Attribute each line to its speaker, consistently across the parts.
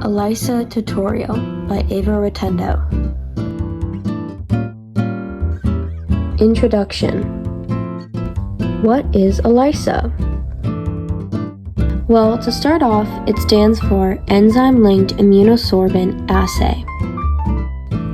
Speaker 1: ELISA Tutorial by Ava Rotundo. Introduction. What is ELISA? Well, to start off, it stands for Enzyme-Linked Immunosorbent Assay.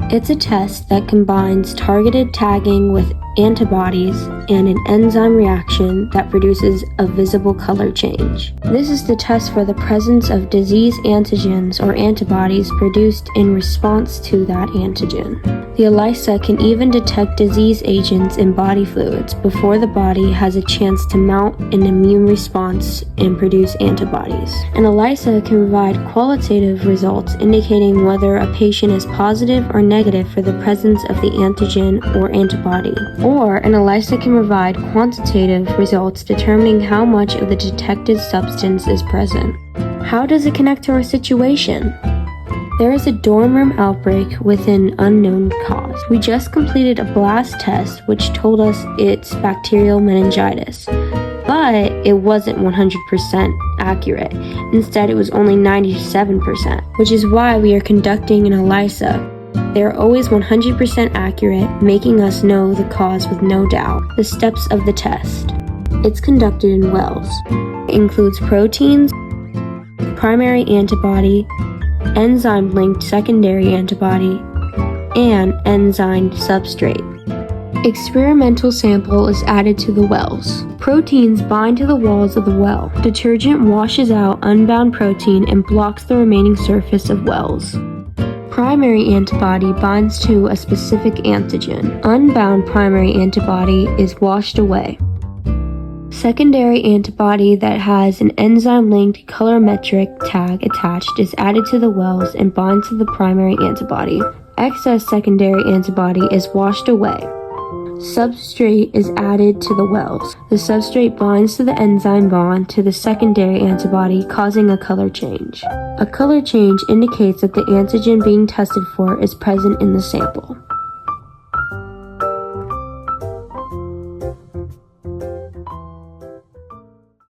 Speaker 1: It's a test that combines targeted tagging with antibodies and an enzyme reaction that produces a visible color change. This is the test for the presence of disease antigens or antibodies produced in response to that antigen. The ELISA can even detect disease agents in body fluids before the body has a chance to mount an immune response and produce antibodies. An ELISA can provide qualitative results indicating whether a patient is positive or negative for the presence of the antigen or antibody. Or an ELISA can provide quantitative results determining how much of the detected substance is present. How does it connect to our situation? There is a dorm room outbreak with an unknown cause. We just completed a blast test which told us it's bacterial meningitis, but it wasn't 100% accurate. Instead, it was only 97%, which is why we are conducting an ELISA. They are always 100% accurate, making us know the cause with no doubt. The steps of the test. It's conducted in wells. It includes proteins, primary antibody, enzyme-linked secondary antibody, and enzyme substrate. Experimental sample is added to the wells. Proteins bind to the walls of the well. Detergent washes out unbound protein and blocks the remaining surface of wells. Primary antibody binds to a specific antigen. Unbound primary antibody is washed away. Secondary antibody that has an enzyme-linked colorimetric tag attached is added to the wells and binds to the primary antibody. Excess secondary antibody is washed away. Substrate is added to the wells. The substrate binds to the enzyme bond to the secondary antibody, causing a color change. A color change indicates that the antigen being tested for is present in the sample.